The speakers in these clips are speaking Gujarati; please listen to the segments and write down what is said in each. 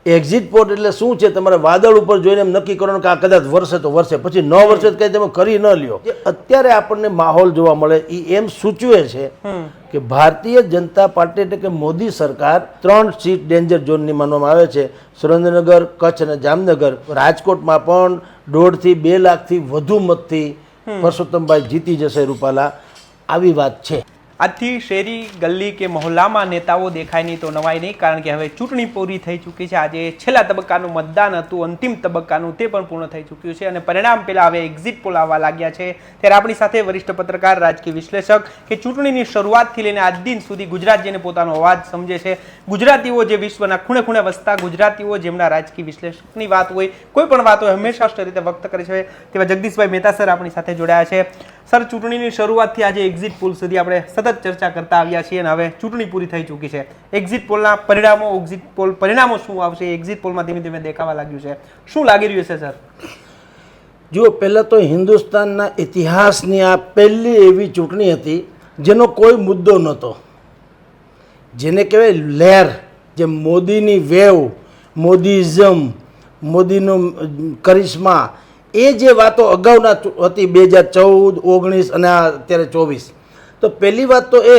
એક્ઝિટ પોલ એટલે શું છે? તમારે વાદળ ઉપર જોઈને એમ નક્કી કરવાનું કે આ કદાચ વરસે તો વરસે, પછી ન વરસે તો કંઈ તમે કરી ન લ્યો. અત્યારે આપણને માહોલ જોવા મળે એ એમ સૂચવે છે કે ભારતીય જનતા પાર્ટી એટલે કે મોદી સરકાર 3 સીટ ડેન્જર ઝોનની માનવામાં આવે છે. સુરેન્દ્રનગર, કચ્છ અને જામનગર. રાજકોટમાં પણ 1.5 થી 2 લાખથી વધુ મતથી પરસોત્તમભાઈ જીતી જશે રૂપાલા, આવી વાત છે. આજથી શેરી ગલ્લી કે મહોલ્લામાં નેતાઓ દેખાય નહીં તો નવાય નહીં, કારણ કે હવે ચૂંટણી પૂરી થઈ ચૂકી છે. આજે છેલ્લા તબક્કાનું મતદાન હતું, અંતિમ તબક્કાનું, તે પણ પૂર્ણ થઈ ચૂક્યું છે અને પરિણામ પહેલા હવે એક્ઝિટ પોલ આવવા લાગ્યા છે. ત્યારે આપણી સાથે વરિષ્ઠ પત્રકાર, રાજકીય વિશ્લેષક કે ચૂંટણીની શરૂઆતથી લઈને આજ દિન સુધી ગુજરાત જેને પોતાનો અવાજ સમજે છે, ગુજરાતીઓ જે વિશ્વના ખૂણે ખૂણે વસતા ગુજરાતીઓ જેમના રાજકીય વિશ્લેષકની વાત હોય, કોઈ પણ વાત હોય, હંમેશા સ્પષ્ટ રીતે વ્યક્ત કરે છે, તેવા જગદીશભાઈ મહેતા સર આપણી સાથે જોડાયા છે. સર, ચૂંટણીની શરૂઆતથી આજે એક્ઝિટ પોલ સુધી આપણે સતત ચર્ચા કરતા આવ્યા છીએ અને હવે ચૂંટણી પૂરી થઈ ચૂકી છે. એક્ઝિટ પોલના પરિણામો, એક્ઝિટ પોલ પરિણામો શું આવશે? એક્ઝિટ પોલમાં ધીમે ધીમે દેખાવા લાગ્યું છે, શું લાગી રહ્યું છે સર? જુઓ, પહેલાં તો હિન્દુસ્તાનના ઇતિહાસની આ પહેલી એવી ચૂંટણી હતી જેનો કોઈ મુદ્દો નહોતો, જેને કહેવાય લહેર, જે મોદીની વેવ, મોદીઇઝમ, મોદીનો કરિશ્મા, એ જે વાતો અગાઉના હતી 2014, 19 અને અત્યારે 24. તો પહેલી વાત તો એ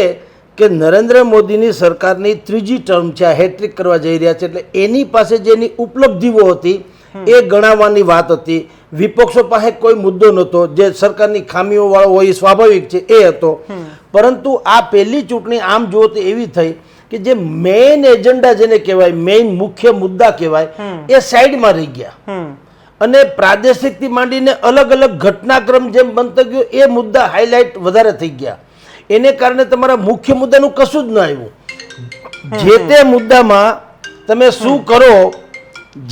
કે નરેન્દ્ર મોદીની સરકારની 3જી ટર્મ છે, આ હેટ્રિક કરવા જઈ રહ્યા છે, એટલે એની પાસે જેની ઉપલબ્ધિઓ હતી એ ગણાવવાની વાત હતી. વિપક્ષો પાસે કોઈ મુદ્દો નહોતો, જે સરકારની ખામીઓ વાળો હોય એ સ્વાભાવિક છે, એ હતો. પરંતુ આ પહેલી ચૂંટણી આમ જુઓ તો એવી થઈ કે જે મેઇન એજન્ડા જેને કહેવાય, મેઇન મુખ્ય મુદ્દા કહેવાય, એ સાઈડમાં રહી ગયા અને પ્રાદેશિકથી માંડીને અલગ અલગ ઘટનાક્રમ જેમ બનતો ગયો એ મુદ્દા હાઇલાઇટ વધારે થઈ ગયા. એને કારણે તમારા મુખ્ય મુદ્દાનું કશું જ ન આવ્યું. જે તે મુદ્દામાં તમે શું કરો,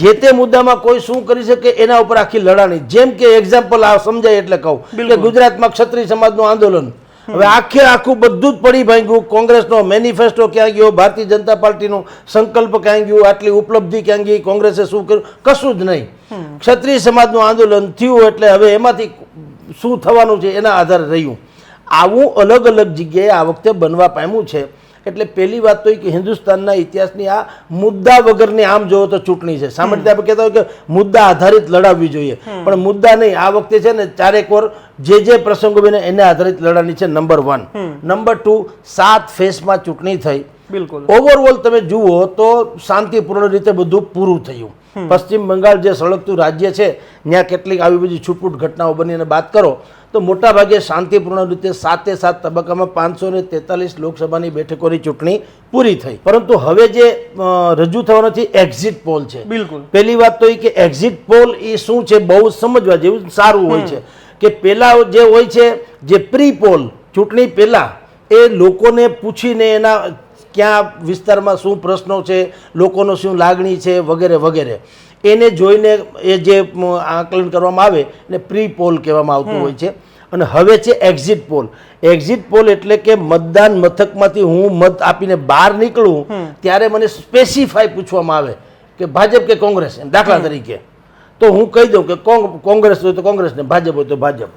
જે તે મુદ્દામાં કોઈ શું કરી શકે એના ઉપર આખી લડાણી. જેમ કે એક્ઝામ્પલ આ સમજાય એટલે કહું કે ગુજરાતમાં ક્ષત્રિય સમાજનું આંદોલન, હવે આખું બધું જ પડી ભાંગ્યું. કોંગ્રેસનો મેનિફેસ્ટો ક્યાં ગયો, ભારતીય જનતા પાર્ટીનો સંકલ્પ ક્યાં ગયો, આટલી ઉપલબ્ધિ ક્યાં ગઈ, કોંગ્રેસે શું કર્યું, કશું જ નહીં. ક્ષત્રિય સમાજનું આંદોલન થયું એટલે હવે એમાંથી શું થવાનું છે એના આધારે રહ્યું. આવું અલગ અલગ જગ્યાએ આ વખતે બનવા પામ્યું છે. એટલે પહેલી વાત તો એ કે હિન્દુસ્તાનના ઇતિહાસની આ મુદ્દા વગરની આમ જોવો તો ચૂંટણી છે. સામાન્ય રીતે આપણે કહેતા હોય કે મુદ્દા આધારિત લડાવવી જોઈએ, પણ મુદ્દા નહીં. આ વખતે છે ને ચારેક વાર જે પ્રસંગો બને એને આધારિત લડાણી છે. નંબર 1. નંબર 2, 7 ફેઝમાં ચૂંટણી થઈ. બિલકુલ ઓવરઓલ તમે જુઓ તો શાંતિપૂર્ણ રીતે બધું પૂરું થયું. પશ્ચિમ બંગાળ જે સળગતું રાજ્ય છે ત્યાં કેટલીક આવી બધી છૂટપૂટ ઘટનાઓ બની અને વાત કરો તો મોટાભાગે શાંતિપૂર્ણ રીતે 7 તબક્કામાં 543 લોકસભાની બેઠકોની ચૂંટણી પૂરી થઈ. પરંતુ હવે જે રજૂ થવાનો છે એક્ઝિટ પોલ છે. બિલકુલ પહેલી વાત તો એ કે એક્ઝિટ પોલ એ શું છે, બહુ સમજવા જેવું સારું હોય છે કે પહેલા જે હોય છે જે પ્રી પોલ, ચૂંટણી પહેલા એ લોકોને પૂછીને એના ક્યાં વિસ્તારમાં શું પ્રશ્નો છે, લોકોનો શું લાગણી છે, વગેરે વગેરે, એને જોઈને એ જે આકલન કરવામાં આવે એને પ્રી પોલ કહેવામાં આવતું હોય છે. અને હવે છે એક્ઝિટ પોલ. એક્ઝિટ પોલ એટલે કે મતદાન મથકમાંથી હું મત આપીને બહાર નીકળું ત્યારે મને સ્પેસિફાઈ પૂછવામાં આવે કે ભાજપ કે કોંગ્રેસ. દાખલા તરીકે તો હું કહી દઉં કે કોંગ્રેસ હોય તો કોંગ્રેસ ને ભાજપ હોય તો ભાજપ.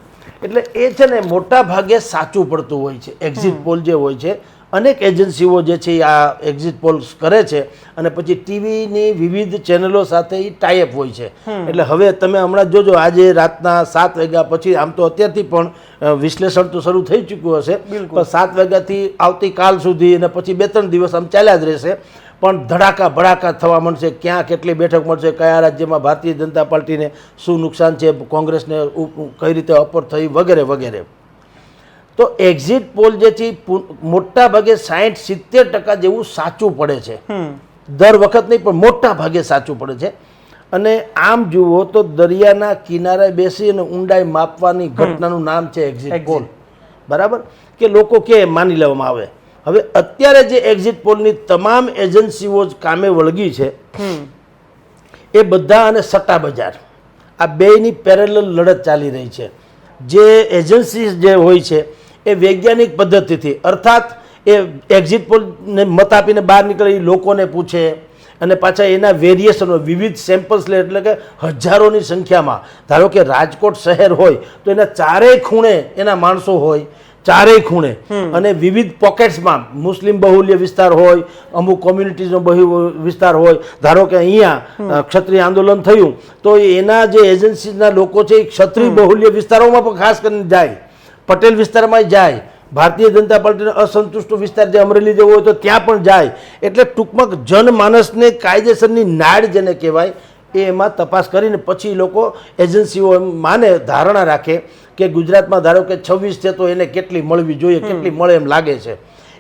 એટલે એ છે ને મોટા ભાગે સાચું પડતું હોય છે. એક્ઝિટ પોલ જે હોય છે, અનેક એજન્સીઓ જે છે આ એક્ઝિટ પોલ્સ કરે છે અને પછી ટીવીની વિવિધ ચેનલો સાથે એ ટાઈઅપ હોય છે. એટલે હવે તમે હમણાં જોજો, આજે રાતના 7 વાગ્યા પછી, આમ તો અત્યારથી પણ વિશ્લેષણ તો શરૂ થઈ ચૂક્યું હશે, પણ 7 વાગ્યાથી આવતીકાલ સુધી અને પછી 2-3 દિવસ આમ ચાલ્યા જ રહેશે. પણ ધડાકા ભડાકા થવા મળશે. ક્યાં કેટલી બેઠક મળશે, કયા રાજ્યમાં ભારતીય જનતા પાર્ટીને શું નુકસાન છે, કોંગ્રેસને કઈ રીતે અપર થઈ, વગેરે વગેરે. તો એક્ઝિટ પોલ જે છે મોટા ભાગે 60-70% જેવું સાચું પડે છે. દર વખત નહીં પણ મોટા ભાગે સાચું પડે છે. અને આમ જુઓ તો દરિયાના કિનારે બેસી અને ઊંડાઈ માપવાની ઘટનાનું નામ છે એક્ઝિટ પોલ. બરાબર કે લોકો કે માની લેવામાં આવે. હવે અત્યારે જે એક્ઝિટ પોલની તમામ એજન્સીઓ કામે વળગી છે એ બધા અને સટ્ટા બજાર, આ બેયની પેરેલલ લડત ચાલી રહી છે. જે એજન્સી જે હોય છે એ વૈજ્ઞાનિક પદ્ધતિથી, અર્થાત એ એક્ઝિટ પોલને મત આપીને બહાર નીકળે એ લોકોને પૂછે અને પાછા એના વેરિએશનો, વિવિધ સેમ્પલ્સ લે, એટલે કે હજારોની સંખ્યામાં. ધારો કે રાજકોટ શહેર હોય તો એના ચારેય ખૂણે એના માણસો હોય, ચારેય ખૂણે અને વિવિધ પોકેટ્સમાં મુસ્લિમ બહુલ્ય વિસ્તાર હોય, અમુક કોમ્યુનિટીઝનો બહુ વિસ્તાર હોય, ધારો કે અહીંયા ક્ષત્રિય આંદોલન થયું તો એના જે એજન્સીના લોકો છે એ ક્ષત્રિય બહુલ્ય વિસ્તારોમાં પણ ખાસ કરીને જાય, પટેલ વિસ્તારમાં જાય, ભારતીય જનતા પાર્ટીનો અસંતુષ્ટ વિસ્તાર જે અમરેલી જેવો હોય તો ત્યાં પણ જાય. એટલે ટૂંકમાં જનમાનસને કાયદેસરની નાડ જેને કહેવાય એમાં તપાસ કરીને પછી લોકો એજન્સીઓ માને ધારણા રાખે કે ગુજરાતમાં ધારો કે 26 છે તો એને કેટલી મળવી જોઈએ, કેટલી મળે એમ લાગે છે.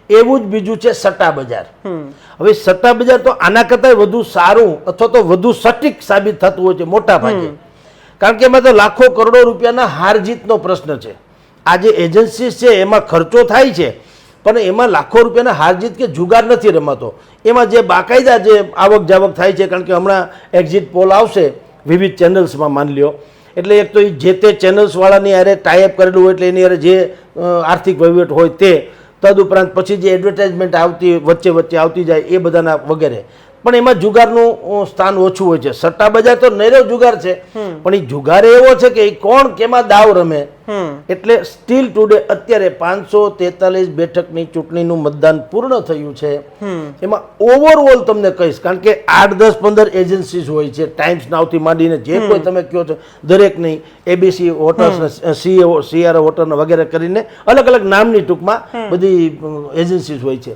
એવું જ બીજું છે સટ્ટા બજાર. હવે સટ્ટા બજાર તો આના કરતાં વધુ સારું અથવા તો વધુ સટીક સાબિત થતું હોય છે મોટા ભાગે, કારણ કે એમાં તો લાખો કરોડો રૂપિયાના હાર જીતનો પ્રશ્ન છે. આ જે એજન્સીસ છે એમાં ખર્ચો થાય છે પણ એમાં લાખો રૂપિયાના હાર જીત કે જુગાર નથી રમાતો. એમાં જે બાકાયદા જે આવક જાવક થાય છે, કારણ કે હમણાં એક્ઝિટ પોલ આવશે વિવિધ ચેનલ્સમાં માની લ્યો, એટલે એક તો એ જે તે ચેનલ્સવાળાની યારે ટાઈઅપ કરેલું હોય એટલે એની યારે જે આર્થિક વહીવટ હોય તે, તદુપરાંત પછી જે એડવર્ટાઇઝમેન્ટ આવતી વચ્ચે વચ્ચે આવતી જાય એ બધાના વગેરે, પણ એમાં જુગારનું સ્થાન ઓછું હોય છે. સટ્ટા બજાર તો નૈરવ જુગાર છે પણ એ જુગાર એવો છે કે એ કોણ કેમાં દાવ રમે. એટલે સ્ટીલ ટુડે અત્યારે 543 બેઠકની ચૂંટણીનું મતદાન પૂર્ણ થયું છે. એમાં ઓવરઓલ તમને કહીશ, કારણ કે 8, 10, 15 એજન્સીસ હોય છે, ટાઈમ્સ નાવથી માંડીને જે કોઈ તમે કહો છો દરેકની એબીસી વોટર્સ, સીઆર વોટર વગેરે કરીને અલગ અલગ નામની ટૂંકમાં બધી એજન્સીસ હોય છે.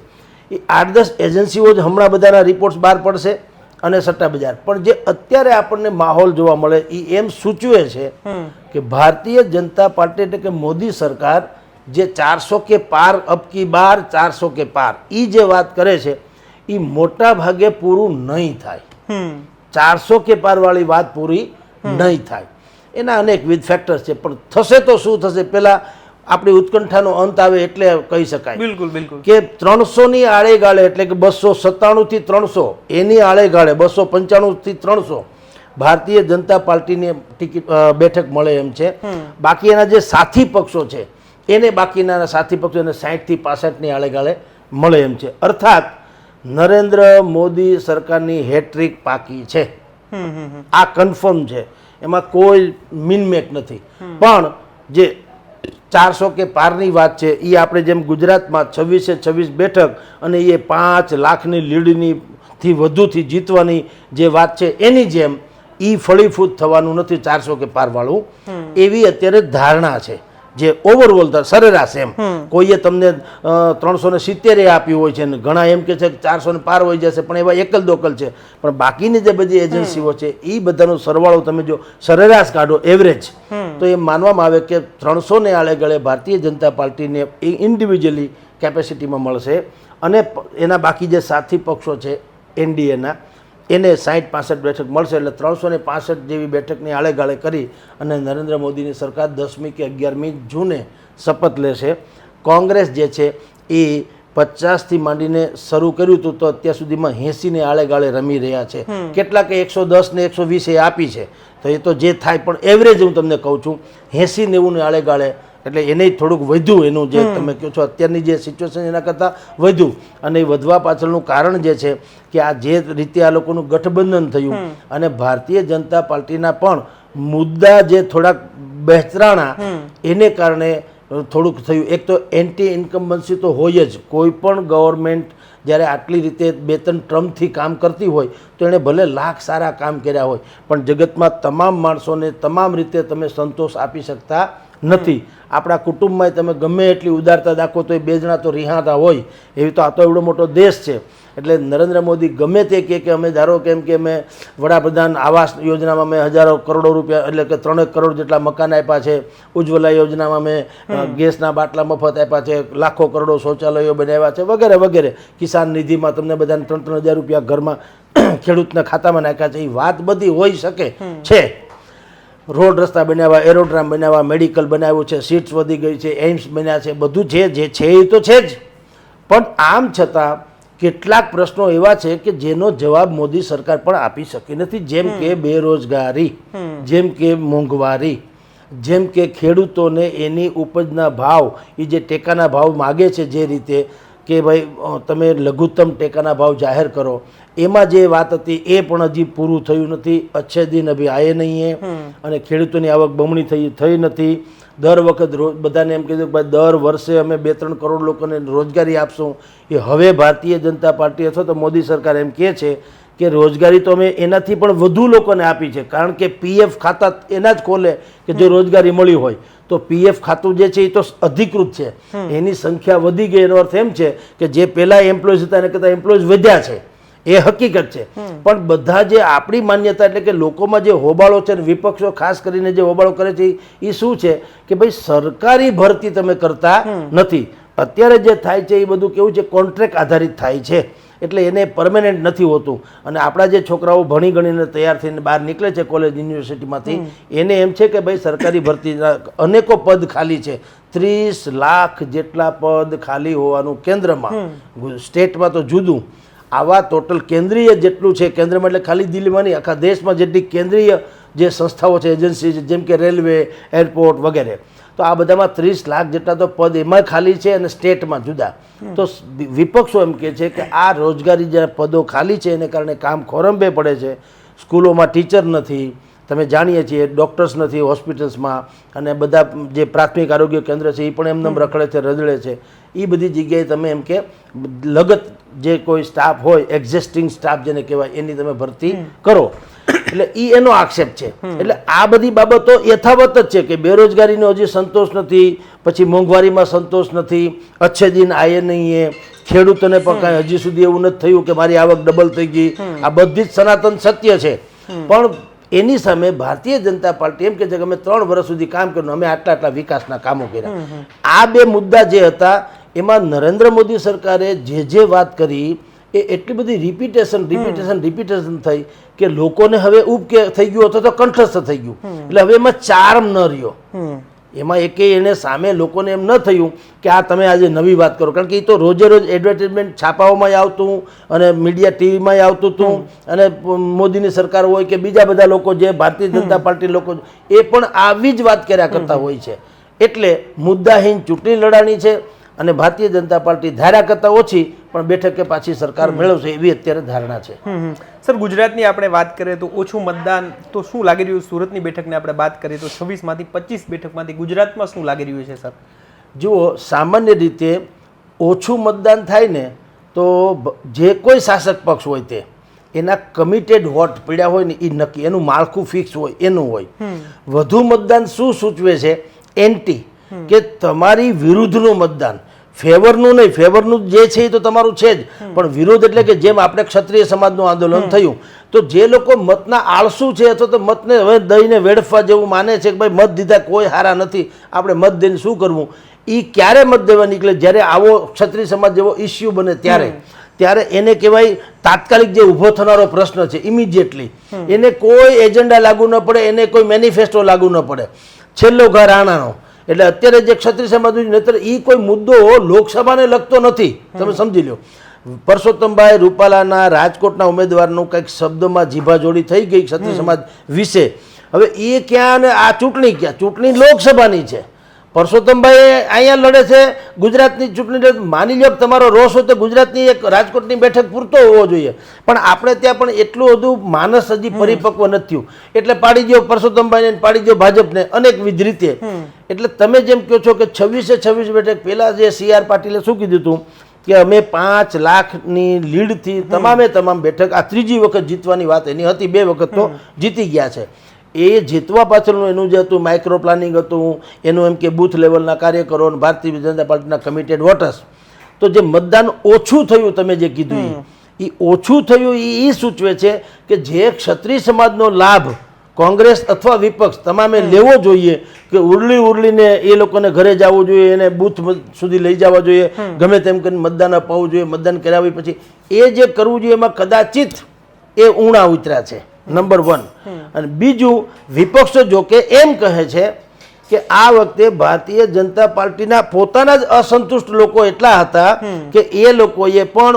એ 8-10 એજન્સીઓ જ હમણાં બધાના રિપોર્ટ્સ બહાર પડશે અને સટ્ટા બજાર. પણ જે અત્યારે આપણને માહોલ જોવા મળે એ એમ સૂચવે છે કે ભારતીય જનતા પાર્ટી એટલે કે મોદી સરકાર જે 400 કે પાર અબકી બાર 400 કે પાર એ જે વાત કરે છે એ મોટા ભાગે પૂરું નહીં થાય. 400 કે પાર વાળી વાત પૂરી નહીં થાય. એના અનેકવિધ ફેક્ટર્સ છે, પણ થશે તો શું થશે પહેલા આપણી ઉત્કંઠાનો અંત આવે એટલે કહી શકાય. બિલકુલ બિલકુલ કે 300ની આળેગાળે એટલે કે 297 થી 300 એની આળેગાળે 295 થી 300 ભારતીય જનતા પાર્ટીની ટિકિટ બેઠક મળે એમ છે. બાકી એના જે સાથી પક્ષો છે એને બાકીના સાથી પક્ષો એને 60 થી 65ની આળેગાળે મળે એમ છે. અર્થાત નરેન્દ્ર મોદી સરકારની હેટ્રિક પાકી છે, આ કન્ફર્મ છે, એમાં કોઈ મિનમેક નથી. પણ જે 400 કે પારની વાત છે એ આપણે જેમ ગુજરાતમાં 26 બેઠક અને એ 5 લાખની લીડની થી વધુથી જીતવાની જે વાત છે એની જેમ એ ફળીફૂટ થવાનું નથી 400 કે પાર વાળું, એવી અત્યારે ધારણા છે. જે ઓવરઓલ સરેરાશ એમ કોઈએ તમને 370 આપ્યું હોય છે ને ઘણા એમ કે છે કે 400 ને પાર હોઈ જશે, પણ એવા એકલ દોકલ છે. પણ બાકીની જે બધી એજન્સીઓ છે એ બધાનો સરવાળો તમે જો સરેરાશ કાઢો એવરેજ તો એમ માનવામાં આવે કે 300 ને આળેગળે ભારતીય જનતા પાર્ટીને ઇન્ડિવિજ્યુઅલી કેપેસિટીમાં મળશે અને એના બાકી જે સાથી પક્ષો છે એનડીએના એને 60-65 બેઠક મળશે. એટલે 365 જેવી બેઠકની આળેગાળે કરી અને નરેન્દ્ર મોદીની સરકાર 10મી કે 11મી જૂને શપથ લેશે. કોંગ્રેસ જે છે એ 50થી માંડીને શરૂ કર્યું હતું તો અત્યાર સુધીમાં 80ની આળેગાળે રમી રહ્યા છે. કેટલાકે 110 ને 120 એ આપી છે, તો એ તો જે થાય, પણ એવરેજ હું તમને કહું છું 80-90ની આળેગાળે, એટલે એને થોડુંક વધ્યું એનું જે તમે કહો છો અત્યારની જે સિચ્યુએશન એના કરતાં વધ્યું. અને એ વધવા પાછળનું કારણ જે છે કે આ જે રીતે આ લોકોનું ગઠબંધન થયું અને ભારતીય જનતા પાર્ટીના પણ મુદ્દા જે થોડાક બહેતરાણા એને કારણે થોડુંક થયું. એક તો એન્ટી ઇન્કમ્બન્સી તો હોય જ, કોઈ પણ ગવર્મેન્ટ જ્યારે આટલી રીતે 2-3 ટર્મથી કામ કરતી હોય તો એણે ભલે લાખ સારા કામ કર્યા હોય પણ જગતમાં તમામ માણસોને તમામ રીતે તમે સંતોષ આપી શકતા નથી. આપણા કુટુંબમાં તમે ગમે એટલી ઉદારતા દાખવો તો એ 2 જણા તો રિહાતા હોય, એવી તો આ તો એવડો મોટો દેશ છે. એટલે નરેન્દ્ર મોદી ગમે તે કહે કે અમે ધારો કેમ કે અમે વડાપ્રધાન આવાસ યોજનામાં મેં હજારો કરોડો રૂપિયા એટલે કે 3 કરોડ જેટલા મકાન આપ્યા છે, ઉજ્જવલા યોજનામાં મેં ગેસના બાટલા મફત આપ્યા છે, લાખો કરોડો શૌચાલયો બનાવ્યા છે વગેરે વગેરે, કિસાન નિધિમાં તમને બધાને 3-3 હજાર રૂપિયા ઘરમાં ખેડૂતના ખાતામાં નાખ્યા છે. એ વાત બધી હોઈ શકે છે, રોડ રસ્તા બનાવ્યા, એરોડ્રામ બનાવ્યા, મેડિકલ બનાવ્યું છે, સીટ્સ વધી ગઈ છે, એમ્સ બન્યા છે, બધું જે છે એ તો છે જ. પણ આમ છતાં કેટલાક પ્રશ્નો એવા છે કે જેનો જવાબ મોદી સરકાર પણ આપી શકી નથી, જેમ કે બેરોજગારી, જેમ કે મોંઘવારી, જેમ કે ખેડૂતોને એની ઉપજના ભાવ એ જે ટેકાના ભાવ માગે છે જે રીતે કે ભાઈ તમે લઘુત્તમ ટેકાના ભાવ જાહેર કરો, એમાં જે વાત હતી એ પણ હજી પૂરું થયું નથી. અચ્છે દિન અભી આયે નહીં હે અને ખેડૂતોની આવક બમણી થઈ નથી. દર વખત બધાને એમ કીધું કે ભાઈ દર વર્ષે અમે 2-3 કરોડ લોકોને રોજગારી આપશું. એ હવે ભારતીય જનતા પાર્ટી અથવા તો મોદી સરકાર એમ કહે છે કે રોજગારી તો અમે એનાથી પણ વધુ લોકોને આપી છે, કારણ કે પીએફ ખાતા એના જ ખોલે કે જો રોજગારી મળી હોય. તો પીએફ ખાતું જે છે એ તો અધિકૃત છે, એની સંખ્યા વધી ગઈ. એનો અર્થ એમ છે કે જે પહેલાં એમ્પ્લોઈઝ હતા એના કરતાં એમ્પ્લોઈઝ વધ્યા છે, એ હકીકત છે. પણ બધા જે આપણી માન્યતા એટલે કે લોકોમાં જે હોબાળો છે, વિપક્ષો ખાસ કરીને જે હોબાળો કરે છે એ શું છે કે ભાઈ સરકારી ભરતી તમે કરતા નથી. અત્યારે જે થાય છે એ બધું કેવું છે, કોન્ટ્રાક્ટ આધારિત થાય છે, એટલે એને પરમેનન્ટ નથી હોતું. અને આપણા જે છોકરાઓ ભણી ગણીને તૈયાર થઈને બહાર નીકળે છે કોલેજ યુનિવર્સિટીમાંથી, એને એમ છે કે ભાઈ સરકારી ભરતીના અનેકો પદ ખાલી છે. 30 લાખ જેટલા પદ ખાલી હોવાનું કેન્દ્રમાં, સ્ટેટમાં તો જુદું. આવા ટોટલ કેન્દ્રીય જેટલું છે, કેન્દ્રમાં એટલે ખાલી દિલ્હીમાં નહીં, આખા દેશમાં જેટલી કેન્દ્રીય જે સંસ્થાઓ છે, એજન્સી છે, જેમ કે રેલવે, એરપોર્ટ વગેરે, તો આ બધામાં 30 લાખ જેટલા તો પદ એમાં ખાલી છે અને સ્ટેટમાં જુદા. તો વિપક્ષો એમ કહે છે કે આ રોજગારી જે પદો ખાલી છે એને કારણે કામ ખોરંભે પડે છે. સ્કૂલોમાં ટીચર નથી, તમે જાણીએ છીએ, ડૉક્ટર્સ નથી હોસ્પિટલ્સમાં, અને બધા જે પ્રાથમિક આરોગ્ય કેન્દ્ર છે એ પણ એમને રખડે છે, રજળે છે. એ બધી જગ્યાએ તમે એમ કે લગત જે કોઈ સ્ટાફ હોય, એક્ઝિસ્ટિંગ સ્ટાફ જેને કહેવાય, એની તમે ભરતી કરો. એટલે એ એનો આક્ષેપ છે. એટલે આ બધી બાબતો યથાવત જ છે કે બેરોજગારીનો હજી સંતોષ નથી, પછી મોંઘવારીમાં સંતોષ નથી, અચ્છે દિન આયે નહીં, ખેડૂતોને પણ કાંઈ હજી સુધી એવું નથી થયું કે મારી આવક ડબલ થઈ ગઈ. આ બધી જ સનાતન સત્ય છે. પણ એની સામે ભારતીય જનતા પાર્ટી એમ કહે છે કે અમે 3 વર્ષ સુધી કામ કર્યું, અમે આટલા વિકાસના કામો કર્યા. આ 2 મુદ્દા જે હતા એમાં નરેન્દ્ર મોદી સરકારે જે વાત કરી એ એટલી બધી રિપીટેશન થઈ કે લોકોને હવે ઉબ કે થઈ ગયું અથવા તો કંઠસ્થ થઈ ગયું. એટલે હવે એમાં ચાર્મ ન રહ્યો. એમાં એકે એને સામે લોકોને એમ ન થયું કે આ તમે આજે નવી વાત કરો, કારણ કે એ તો રોજે રોજ એડવર્ટાઇઝમેન્ટ છાપાઓમાં આવતું અને મીડિયા ટીવીમાં આવતું હતું. અને મોદીની સરકાર હોય કે બીજા બધા લોકો જે ભારતીય જનતા પાર્ટી લોકો, એ પણ આવી જ વાત કર્યા કરતા હોય છે. એટલે મુદ્દાહીન ચૂંટણી લડાણી છે અને ભારતીય જનતા પાર્ટી ધાર્યા કરતાં ઓછી પણ બેઠકે પાછી સરકાર મેળવશે એવી અત્યારે ધારણા છે. સર, ગુજરાતની આપણે વાત કરીએ તો ઓછું મતદાન તો શું લાગી રહ્યું? સુરતની બેઠકની આપણે વાત કરીએ તો 26માંથી 25 બેઠકમાંથી ગુજરાતમાં શું લાગી રહ્યું છે સર? જુઓ, સામાન્ય રીતે ઓછું મતદાન થાય ને તો જે કોઈ શાસક પક્ષ હોય તે એના કમિટેડ વોટ પડ્યા હોય ને એ નક્કી, એનું માળખું ફિક્સ હોય, એનું હોય. વધુ મતદાન શું સૂચવે છે? એન્ટી, કે તમારી વિરુદ્ધનું મતદાન, ફેવરનું નહીં. ફેવરનું જે છે એ તો તમારું છે જ, પણ વિરોધ એટલે કે જેમ આપણે ક્ષત્રિય સમાજનું આંદોલન થયું, તો જે લોકો મતના આળસુ છે અથવા તો મતને હવે દઈને વેડફવા જેવું માને છે કે ભાઈ મત દીધા કોઈ હારા નથી, આપણે મત દઈને શું કરવું, એ ક્યારે મત દેવા નીકળે? જ્યારે આવો ક્ષત્રિય સમાજ જેવો ઇસ્યુ બને ત્યારે એને કહેવાય તાત્કાલિક જે ઊભો થનારો પ્રશ્ન છે, ઇમિડિયેટલી એને કોઈ એજન્ડા લાગુ ન પડે, એને કોઈ મેનિફેસ્ટો લાગુ ન પડે, છેલ્લો ઘર આણાનો. એટલે અત્યારે જે ક્ષત્રિય સમાજ નહીતર એ કોઈ મુદ્દો લોકસભાને લગતો નથી. તમે સમજી લો, પરસોત્તમભાઈ રૂપાલાના રાજકોટના ઉમેદવારનું કંઈક શબ્દમાં જીભાજોડી થઈ ગઈ ક્ષત્રિય સમાજ વિશે. હવે એ ક્યાં અને આ ચૂંટણી ક્યાં? ચૂંટણી લોકસભાની છે. પરસોત્તમભાઈ અહીંયા લડે છે ગુજરાતની ચૂંટણી. માની લો તમારો રોષ હોય તો ગુજરાતની એક રાજકોટની બેઠક પૂરતો હોવો જોઈએ, પણ આપણે ત્યાં પણ એટલું બધું માનસ હજી પરિપક્વ નથી થયું. એટલે પાડી દો પરસોત્તમભાઈને, પાડી દો ભાજપને અનેકવિધ રીતે. એટલે તમે જેમ કહો છો કે 26 બેઠક પહેલાં જે CR પાટીલે શું કીધું હતું કે અમે 5 લાખની લીડથી તમામ બેઠક આ 3જી વખત જીતવાની વાત એની હતી. 2 વખત તો જીતી ગયા છે. એ જીતવા પાછળનું એનું જે હતું માઇક્રો પ્લાનિંગ હતું, એનું એમ કે બૂથ લેવલના કાર્યકરો અને ભારતીય જનતા પાર્ટીના કમિટેડ વોટર્સ. તો જે મતદાન ઓછું થયું તમે જે કીધું એ ઓછું થયું એ સૂચવે છે કે જે ક્ષત્રિય સમાજનો લાભ કોંગ્રેસ અથવા વિપક્ષ તમામે લેવો જોઈએ કે ઉરલીને એ લોકોને ઘરે જવું જોઈએ, એને બૂથ સુધી લઈ જવા જોઈએ, ગમે તેમ કરીને મતદાન અપાવવું જોઈએ. મતદાન કરાવી પછી એ જે કરવું જોઈએ એમાં કદાચિત એ ઊણા ઉતર્યા છે, નંબર 1. અને બીજું, વિપક્ષો જો કે એમ કહે છે કે આ વખતે ભારતીય જનતા પાર્ટીના પોતાના જ અસંતુષ્ટ લોકો એટલા હતા કે એ લોકોએ પણ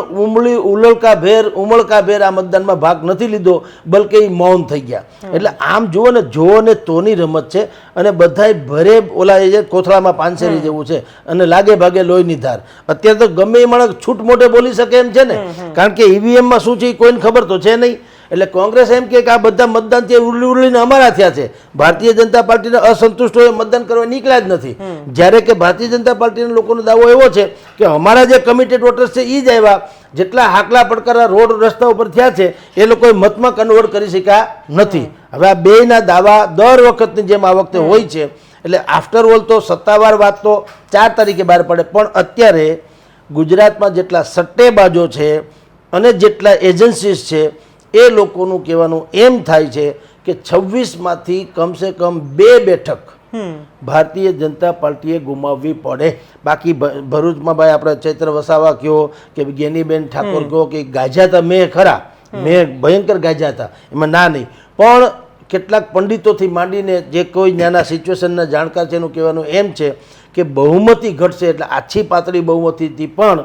ઉમળકાભેર આ મતદાનમાં ભાગ નથી લીધો, બલકે એ મૌન થઈ ગયા. એટલે આમ જુઓ ને, જો ને તોની રમત છે અને બધાય ભરે ઓલા એ કોથળામાં પાનસેરી જેવું છે અને લાગે ભાગે લોહીની ધાર. અત્યારે તો ગમે એ માણસ છૂટ મોઢે બોલી શકે એમ છે ને, કારણ કે EVMમાં શું છે એ કોઈને ખબર તો છે નહીં. એટલે કોંગ્રેસ એમ કે આ બધા મતદાન તે ઉરલીને અમારા થયા છે, ભારતીય જનતા પાર્ટીને અસંતુષ્ટ હોય મતદાન કરવા નીકળ્યા જ નથી. જ્યારે કે ભારતીય જનતા પાર્ટીના લોકોનો દાવો એવો છે કે અમારા જે કમિટેડ વોટર્સ છે એ જ આવ્યા, જેટલા હાકલા પડકારા રોડ રસ્તા ઉપર થયા છે એ લોકોએ મતમાં કન્વર્ટ કરી શક્યા નથી. હવે આ બેયના દાવા દર વખતની જેમ આ વખતે હોય છે. એટલે આફ્ટર ઓલ તો સત્તાવાર વાત તો 4 તારીખે બહાર પડે, પણ અત્યારે ગુજરાતમાં જેટલા સટ્ટેબાજો છે અને જેટલા એજન્સીસ છે એ લોકોનું કહેવાનું એમ થાય છે કે 26માંથી કમસે કમ 2 બેઠક ભારતીય જનતા પાર્ટીએ ગુમાવવી પડે. બાકી ભરૂચમાં ભાઈ આપણે ચૈત્ર વસાવા કયો કે ગેનીબેન ઠાકોર કહો કે ગાજ્યા હતા, મેં ખરા, મેં ભયંકર ગાજ્યા હતા, એમાં ના નહીં, પણ કેટલાક પંડિતોથી માંડીને જે કોઈ નાના સિચ્યુએશનના જાણકાર છે એનું કહેવાનું એમ છે કે બહુમતી ઘટશે એટલે આછી પાતળી બહુમતીથી પણ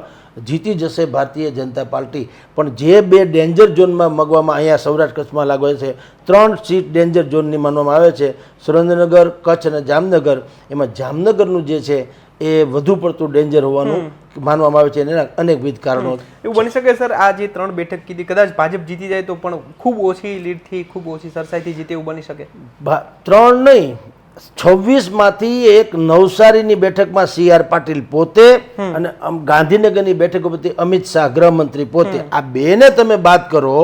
જીતી જશે ભારતીય જનતા પાર્ટી. પણ જે 2 ડેન્જર ઝોનમાં મગવામાં અહીંયા સૌરાષ્ટ્ર કચ્છમાં લાગે છે, 3 સીટ ડેન્જર ઝોનની માનવામાં આવે છે, સુરેન્દ્રનગર, કચ્છ અને જામનગર. એમાં જામનગરનું જે છે એ વધુ પડતું ડેન્જર હોવાનું માનવામાં આવે છે અને એના અનેકવિધ કારણો. એવું બની શકે સર, આ જે 3 બેઠક કીધી કદાચ ભાજપ જીતી જાય તો પણ ખૂબ ઓછી લીડથી, ખૂબ ઓછી સરસાઈથી જીતે એવું બની શકે? 3 નહીં, 26માંથી એક નવસારીની બેઠકમાં CR પાટીલ પોતે અને ગાંધીનગરની બેઠક ઉપરથી અમિત શાહ ગૃહમંત્રી પોતે, આ બેને તમે બાદ કરો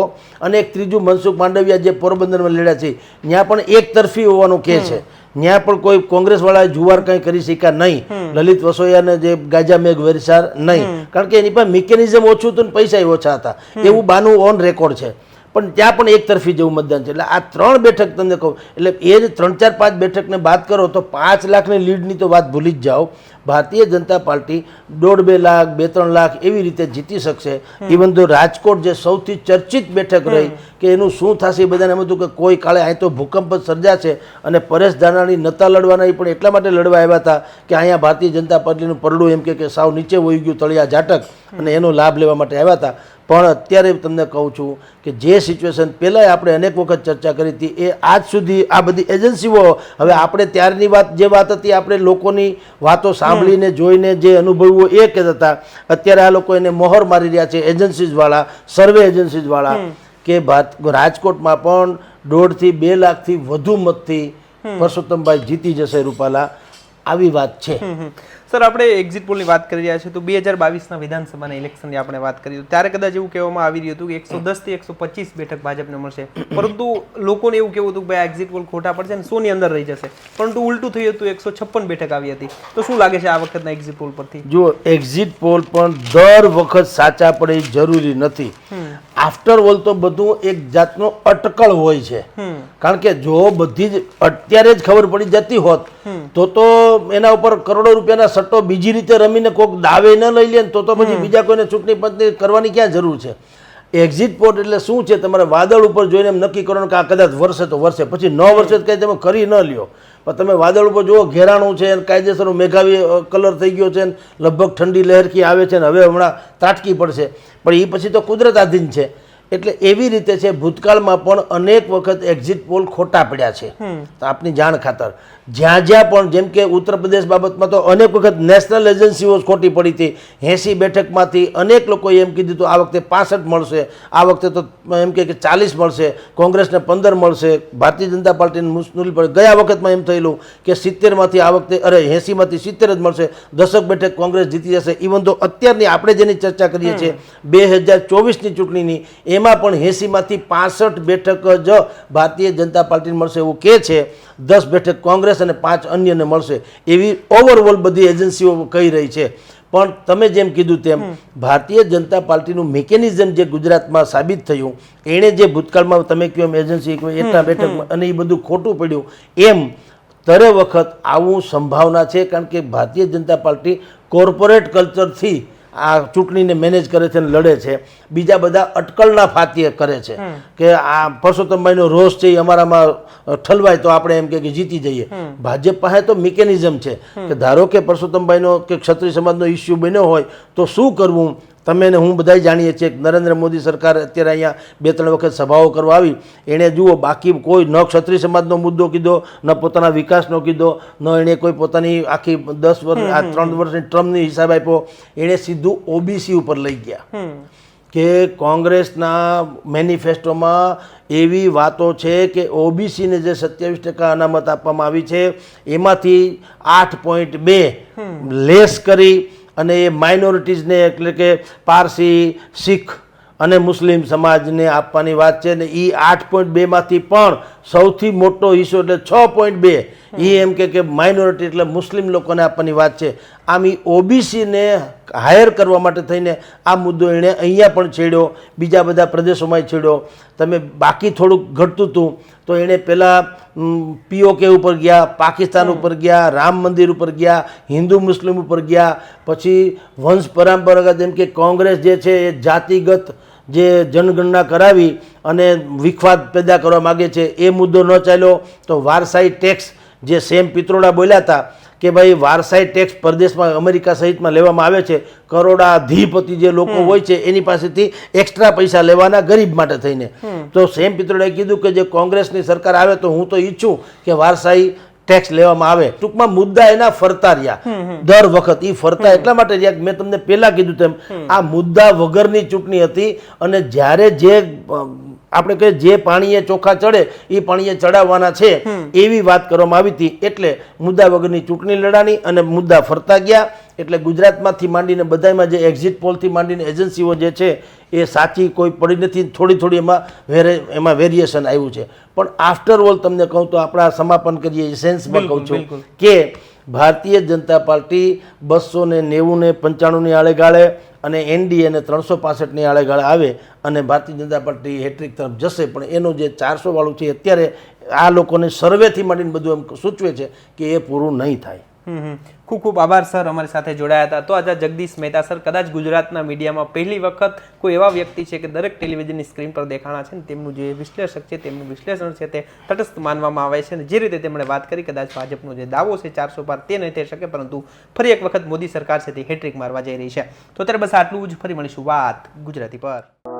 અને એક ત્રીજું મનસુખ માંડવિયા જે પોરબંદરમાં લડ્યા છે ત્યાં પણ એક તરફી હોવાનું કહે છે. ત્યાં પણ કોઈ કોંગ્રેસ વાળા જુવાર કંઈ કરી શક્યા નહીં, લલિત વસોયાને જે ગાજા મેઘ વરસાર નહીં, કારણ કે એની પાસે મિકેનિઝમ ઓછું હતું ને પૈસા ઓછા હતા, એવું બાનું ઓન રેકોર્ડ છે. પણ ત્યાં પણ એક તરફી જેવું મતદાન છે. એટલે આ 3 બેઠક તમને કહું, એટલે એ જ 3, 4, 5 બેઠકને બાદ કરો તો 5 લાખની લીડની તો વાત ભૂલી જ જાઓ. ભારતીય જનતા પાર્ટી 1.5-2 લાખ, 2-3 લાખ એવી રીતે જીતી શકશે. ઇવન તો રાજકોટ જે સૌથી ચર્ચિત બેઠક રહી કે એનું શું થશે એ બધાને એમ હતું કે કોઈ કાળે અહીં તો ભૂકંપ જ સર્જાશે અને પરેશ ધાનાણી નતા લડવાના, એ પણ એટલા માટે લડવા આવ્યા હતા કે અહીંયા ભારતીય જનતા પાર્ટીનું પરડું એમ કે સાવ નીચે વહી ગયું તળિયા ઝાટક, અને એનો લાભ લેવા માટે આવ્યા હતા. પણ અત્યારે તમને કહું છું કે જે સિચ્યુએશન પહેલાં આપણે અનેક વખત ચર્ચા કરી હતી એ આજ સુધી આ બધી એજન્સીઓ, હવે આપણે ત્યારની વાત જે વાત હતી આપણે લોકોની વાતો સાંભળીને જોઈને જે અનુભવો એ કહેતા હતા, અત્યારે આ લોકો એને મોહર મારી રહ્યા છે એજન્સીઝવાળા, સર્વે એજન્સીઝવાળા, કે રાજકોટમાં પણ 1.5 થી 2 લાખથી વધુ મતથી પરસોત્તમભાઈ જીતી જશે રૂપાલા, આવી વાત છે. સર, આપણે એક્ઝિટ પોલની વાત કરી રહ્યા છીએ તો 2022ના વિધાનસભાના ઇલેક્શનની આપણે વાત કરી ત્યારે કદાચ એવું કહેવામાં આવી રહ્યું હતું કે 110 થી 125 બેઠક ભાજપને મળશે, પરંતુ લોકોને એવું કહેવું હતું કે ભાઈ આ એક્ઝિટ પોલ ખોટા પડશે અને 100 ની અંદર રહી જશે, પરંતુ ઉલટું થયું હતું, 156 બેઠક આવી હતી. તો શું લાગે છે આ વખતના એક્ઝિટ પોલ પરથી? જો એક્ઝિટ પોલ પણ દર વખત સાચા પડે જરૂરી નથી. આફ્ટર ઓલ તો બધું એક જાતનો અટકળ હોય છે, કારણ કે જો બધી જ અત્યારે જ ખબર પડી જતી હોત તો એના ઉપર કરોડો રૂપિયાના સટ્ટો બીજી રીતે રમીને કોઈક દાવે ન લઈ લે તો પછી બીજા કોઈને ચૂંટણી પંચની કરવાની ક્યાં જરૂર છે? એક્ઝિટ પોલ એટલે શું છે? તમારે વાદળ ઉપર જોઈને એમ નક્કી કરવાનું કે આ કદાચ વરસે તો વરસે, પછી 9 વર્ષે કંઈ તમે કરી ન લ્યો. પણ તમે વાદળ ઉપર જુઓ, ઘેરાણું છે, કાયદેસરનું મેઘાવી કલર થઈ ગયો છે, લગભગ ઠંડી લહેરકી આવે છે ને હવે હમણાં ત્રાટકી પડશે, પણ એ પછી તો કુદરત આધીન છે. એટલે એવી રીતે છે, ભૂતકાળમાં પણ અનેક વખત એક્ઝિટ પોલ ખોટા પડ્યા છે. તો આપની જાણ ખાતર જ્યાં જ્યાં પણ, જેમ કે ઉત્તર પ્રદેશ બાબતમાં તો અનેક વખત નેશનલ એજન્સીઓ ખોટી પડી હતી. 80 બેઠકમાંથી અનેક લોકોએ એમ કીધું હતું આ વખતે 65 મળશે, આ વખતે તો એમ કે 40 મળશે, કોંગ્રેસને 15 મળશે, ભારતીય જનતા પાર્ટીને મુશ્કેલી પડે. ગયા વખતમાં એમ થયેલું કે 70માંથી આ વખતે 80માંથી 70 જ મળશે, 10 બેઠક કોંગ્રેસ જીતી જશે. ઇવન તો અત્યારની આપણે જેની ચર્ચા કરીએ છીએ 2024ની ચૂંટણીની, એમાં પણ 80માંથી 65 બેઠક જ ભારતીય જનતા પાર્ટીને મળશે એવું કહે છે. 10 બેઠક કોંગ્રેસ અને 5 અન્યને મળશે એવી ઓવરઓલ બધી એજન્સીઓ કહી રહી છે. પણ તમે જેમ કીધું તેમ ભારતીય જનતા પાર્ટીનું મિકેનિઝમ જે ગુજરાતમાં સાબિત થયું, એણે જે ભૂતકાળમાં તમે કહ્યું એમ એજન્સી એટલા બેઠક અને એ બધું ખોટું પડ્યું, એમ દરે વખત આવું સંભાવના છે. કારણ કે ભારતીય જનતા પાર્ટી કોર્પોરેટ કલ્ચરથી આ ચૂંટણીને મેનેજ કરે છે અને લડે છે. બીજા બધા અટકળના ફાતીએ કરે છે કે આ પરસોત્તમભાઈનો રોષ છે એ અમારામાં ઠલવાય તો આપણે એમ કે જીતી જઈએ. ભાજપ પાસે તો મિકેનિઝમ છે કે ધારો કે પરસોત્તમભાઈનો કે ક્ષત્રિય સમાજનો ઇસ્યુ બન્યો હોય તો શું કરવું. તમે ને હું બધા જાણીએ છીએ કે નરેન્દ્ર મોદી સરકાર અત્યારે અહીંયા 2-3 વખત સભાઓ કરવા આવી, એણે જુઓ બાકી કોઈ ન ક્ષત્રિય સમાજનો મુદ્દો કીધો, ન પોતાના વિકાસનો કીધો, ન એણે કોઈ પોતાની આખી 10 વર્ષ આ 3 વર્ષની ટર્મની હિસાબ આપ્યો. એણે સીધું ઓબીસી ઉપર લઈ ગયા કે કોંગ્રેસના મેનિફેસ્ટોમાં એવી વાતો છે કે ઓબીસીને જે 27% અનામત આપવામાં આવી છે એમાંથી 8.2 લેસ કરી અને એ માઇનોરિટીઝને એટલે કે પારસી, શીખ અને મુસ્લિમ સમાજને આપવાની વાત છે ને એ 8.2માંથી પણ સૌથી મોટો હિસ્સો એટલે 6.2 એ એમ કે માઇનોરિટી એટલે મુસ્લિમ લોકોને આપવાની વાત છે. આમ એ ઓબીસીને હાયર કરવા માટે થઈને આ મુદ્દો એણે અહીંયા પણ છેડ્યો, બીજા બધા પ્રદેશોમાં છેડ્યો. તમે બાકી થોડુંક ઘટતું હતું તો એણે પહેલાં પીઓકે ઉપર ગયા, પાકિસ્તાન ઉપર ગયા, રામ મંદિર ઉપર ગયા, હિન્દુ મુસ્લિમ ઉપર ગયા, પછી વંશ પરંપરાગત એમ કે કોંગ્રેસ જે છે એ જાતિગત જે જનગણના કરાવી અને વિખવાદ પેદા કરવા માગે છે એ મુદ્દો ન ચાલ્યો. તો વારસાઈ ટેક્સ જે સેમ પિત્રોડા બોલ્યા હતા કે ભાઈ વારસાઈ ટેક્સ પરદેશમાં અમેરિકા સહિતમાં લેવામાં આવે છે, કરોડાધિપતિ જે લોકો હોય છે એની પાસેથી એક્સ્ટ્રા પૈસા લેવાના ગરીબ માટે થઈને. તો સેમ પિત્રોડાએ કીધું કે જે કોંગ્રેસની સરકાર આવે તો હું તો ઈચ્છું કે વારસાઈ ટેક્સ લેવામાં આવે. ટૂંકમાં મુદ્દા એના ફરતા રહ્યા દર વખત. એ ફરતા એટલા માટે રહ્યા મેં તમને પહેલા કીધું તેમ આ મુદ્દા વગરની ચૂંટણી હતી અને જ્યારે જે આપણે કહીએ જે પાણીએ ચોખા ચડે એ પાણીએ ચડાવવાના છે એવી વાત કરવામાં આવી હતી. એટલે મુદ્દા વગરની ચૂંટણી લડાણી અને મુદ્દા ફરતા ગયા. એટલે ગુજરાતમાંથી માંડીને બધામાં જે એક્ઝિટ પોલથી માંડીને એજન્સીઓ જે છે એ સાચી કોઈ પડી નથી. થોડી એમાં વેરિએશન આવ્યું છે. પણ આફ્ટર ઓલ તમને કહું તો આપણા સમાપન કરીએ સેન્સમાં કહું છું કે ભારતીય જનતા પાર્ટી 290 ને 95ની આળેગાળે અને એનડીએ ને 365ની આળેગાળે આવે અને ભારતીય જનતા પાર્ટી હેટ્રિક તરફ જશે. પણ એનું જે 400 વાળું છે અત્યારે આ લોકોને સર્વેથી માંડીને બધું એમ સૂચવે છે કે એ પૂરું નહીં થાય. ખૂબ ખૂબ આભાર સર, અમારી સાથે જોડાયા હતા. તો આજે જગદીશ મહેતા સર કદાચ ગુજરાતના મીડિયામાં પહેલી વખત કોઈ એવા વ્યક્તિ છે કે દરેક ટેલિવિઝનની સ્ક્રીન પર દેખાણા છે ને તેમનું જે વિશ્લેષક છે તેમનું વિશ્લેષણ છે તે તટસ્થ માનવામાં આવે છે અને જે રીતે તેમણે વાત કરી કદાચ ભાજપનો જે દાવો છે 400 પાર તે નહીં થઈ શકે, પરંતુ ફરી એક વખત મોદી સરકાર છે તે હેટ્રિક મારવા જઈ રહી છે. તો અત્યારે બસ આટલું જ. ફરી મળીશું વાત ગુજરાતી પર.